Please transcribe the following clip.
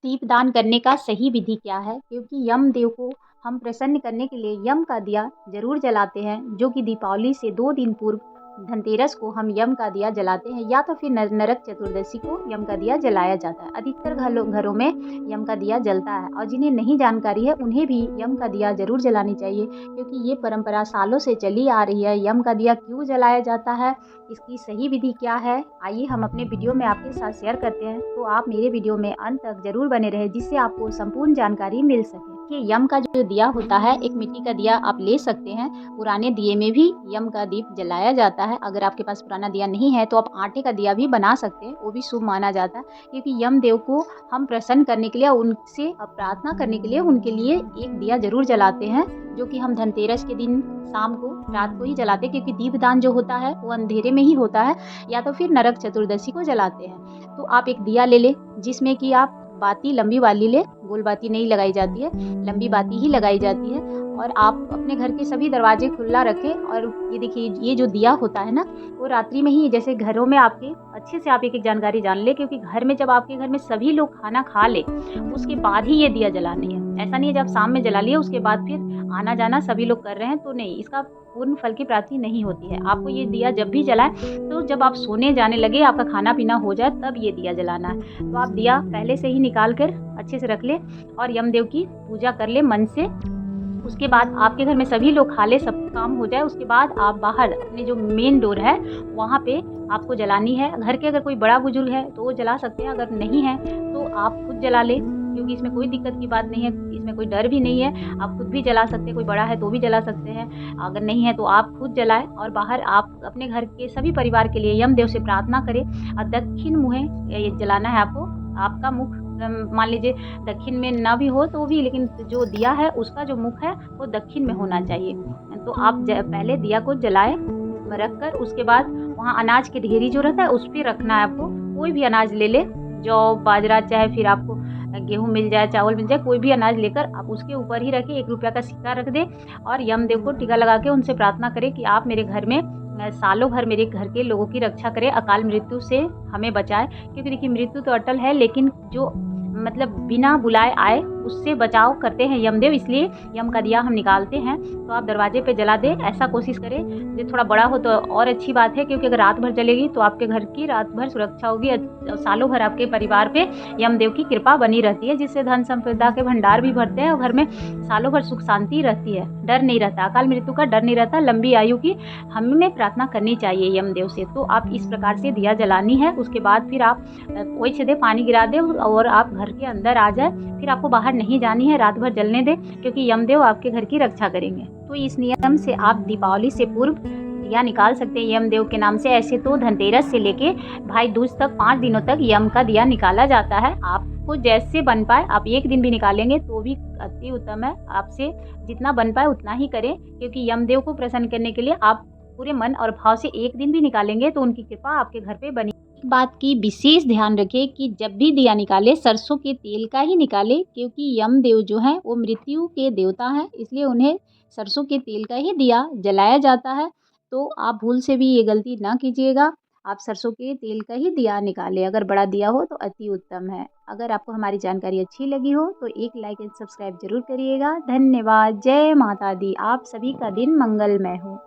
दीपदान करने का सही विधि क्या है? क्योंकि यमदेव को हम प्रसन्न करने के लिए यम का दिया ज़रूर जलाते हैं, जो कि दीपावली से 2 दिन पूर्व धनतेरस को हम यम का दिया जलाते हैं, या तो फिर नरक चतुर्दशी को यम का दिया जलाया जाता है। अधिकतर घरों में यम का दिया जलता है, और जिन्हें नहीं जानकारी है उन्हें भी यम का दिया ज़रूर जलानी चाहिए, क्योंकि ये परंपरा सालों से चली आ रही है। यम का दिया क्यों जलाया जाता है, इसकी सही विधि क्या है, आइए हम अपने वीडियो में आपके साथ शेयर करते हैं। तो आप मेरे वीडियो में अंत तक जरूर बने रहें, जिससे आपको संपूर्ण जानकारी मिल सके। कि यम का जो दिया होता है, एक मिट्टी का दिया आप ले सकते हैं। पुराने दिए में भी यम का दीप जलाया जाता है। अगर आपके पास पुराना दिया नहीं है तो आप आटे का दिया भी बना सकते हैं, वो भी शुभ माना जाता है। क्योंकि यम देव को हम प्रसन्न करने के लिए, उनसे प्रार्थना करने के लिए उनके लिए एक दिया जरूर जलाते हैं, जो कि हम धनतेरस के दिन शाम को, रात को ही जलाते हैं। क्योंकि दीपदान जो होता है वो अंधेरे में ही होता है, या तो फिर नरक चतुर्दशी को जलाते हैं। तो आप एक दिया ले ले, जिसमें कि आप बाती लंबी वाली ले, गोल बाती नहीं लगाई जाती है, लंबी बाती ही लगाई जाती है। और आप अपने घर के सभी दरवाजे खुला रखें। और ये देखिए, ये जो दिया होता है ना, वो रात्रि में ही, जैसे घरों में आपके अच्छे से आप एक एक जानकारी जान ले, क्योंकि घर में जब आपके घर में सभी लोग खाना खा ले उसके बाद ही ये दिया जलानी है। ऐसा नहीं है जब शाम में जला लिया उसके बाद फिर आना जाना सभी लोग कर रहे हैं, तो नहीं, इसका पूर्ण फल की प्राप्ति नहीं होती है। आपको ये दिया जब भी जलाए तो जब आप सोने जाने लगे, आपका खाना पीना हो जाए, तब ये दिया जलाना है। तो आप दिया पहले से ही निकाल कर अच्छे से रख ले और यमदेव की पूजा कर ले मन से। उसके बाद आपके घर में सभी लोग खा ले, सब काम हो जाए, उसके बाद आप बाहर अपने जो मेन डोर है वहाँ पे आपको जलानी है। घर के अगर कोई बड़ा बुजुर्ग है तो वो जला सकते हैं, अगर नहीं है तो आप खुद जला ले, क्योंकि इसमें कोई दिक्कत की बात नहीं है, इसमें कोई डर भी नहीं है। आप खुद भी जला सकते हैं, कोई बड़ा है तो भी जला सकते हैं, अगर नहीं है तो आप खुद जलाएं। और बाहर आप अपने घर के सभी परिवार के लिए यमदेव से प्रार्थना करें, और दक्षिण मुँहे ये जलाना है आपको। आपका मुख मान लीजिए दक्षिण में ना भी हो तो भी, लेकिन जो दिया है उसका जो मुख है वो दक्षिण में होना चाहिए। तो आप पहले दिया को जलाए रख कर, उसके बाद वहाँ अनाज की ढेरी जो रहता है उस पर रखना है आपको। कोई भी अनाज ले ले, जौ बाजरा, चाहे फिर आपको गेहूँ मिल जाए, चावल मिल जाए, कोई भी अनाज लेकर आप उसके ऊपर ही रखें। 1 रुपया का सिक्का रख दे और यमदेव को टीका लगा के उनसे प्रार्थना करें कि आप मेरे घर में सालों भर मेरे घर के लोगों की रक्षा करें, अकाल मृत्यु से हमें बचाए। क्योंकि देखिए, मृत्यु तो अटल है, लेकिन जो मतलब बिना बुलाए आए उससे बचाव करते हैं यमदेव, इसलिए यम का दिया हम निकालते हैं। तो आप दरवाजे पे जला दें, ऐसा कोशिश करें। जो थोड़ा बड़ा हो तो और अच्छी बात है, क्योंकि अगर रात भर जलेगी तो आपके घर की रात भर सुरक्षा होगी, सालों भर आपके परिवार पे यमदेव की कृपा बनी रहती है, जिससे धन संपदा के भंडार भी भरते हैं और घर में सालों भर सुख शांति रहती है, डर नहीं रहता, अकाल मृत्यु का डर नहीं रहता। लंबी आयु की हमें प्रार्थना करनी चाहिए यमदेव से। तो आप इस प्रकार से दिया जलानी है। उसके बाद फिर आप वही छेदे पानी गिरा दे और आप घर के अंदर आ जाए। फिर आपको बाहर नहीं जानी है, रात भर जलने दे, क्योंकि यमदेव आपके घर की रक्षा करेंगे। तो इस नियम से आप दीपावली से पूर्व दिया निकाल सकते हैं यमदेव के नाम से। ऐसे तो धनतेरस से लेके भाई दूज तक 5 दिनों तक यम का दिया निकाला जाता है। आपको जैसे बन पाए, आप 1 दिन भी निकालेंगे तो भी अति उत्तम है। आपसे जितना बन पाए उतना ही करें, क्योंकि यमदेव को प्रसन्न करने के लिए आप पूरे मन और भाव से 1 दिन भी निकालेंगे तो उनकी कृपा आपके घर पे बनी। बात की विशेष ध्यान रखें कि जब भी दिया निकाले सरसों के तेल का ही निकाले, क्योंकि यमदेव जो हैं वो मृत्यु के देवता हैं, इसलिए उन्हें सरसों के तेल का ही दिया जलाया जाता है। तो आप भूल से भी ये गलती ना कीजिएगा, आप सरसों के तेल का ही दिया निकालें। अगर बड़ा दिया हो तो अति उत्तम है। अगर आपको हमारी जानकारी अच्छी लगी हो तो एक लाइक एंड सब्सक्राइब जरूर करिएगा। धन्यवाद। जय माता दी। आप सभी का दिन मंगलमय हो।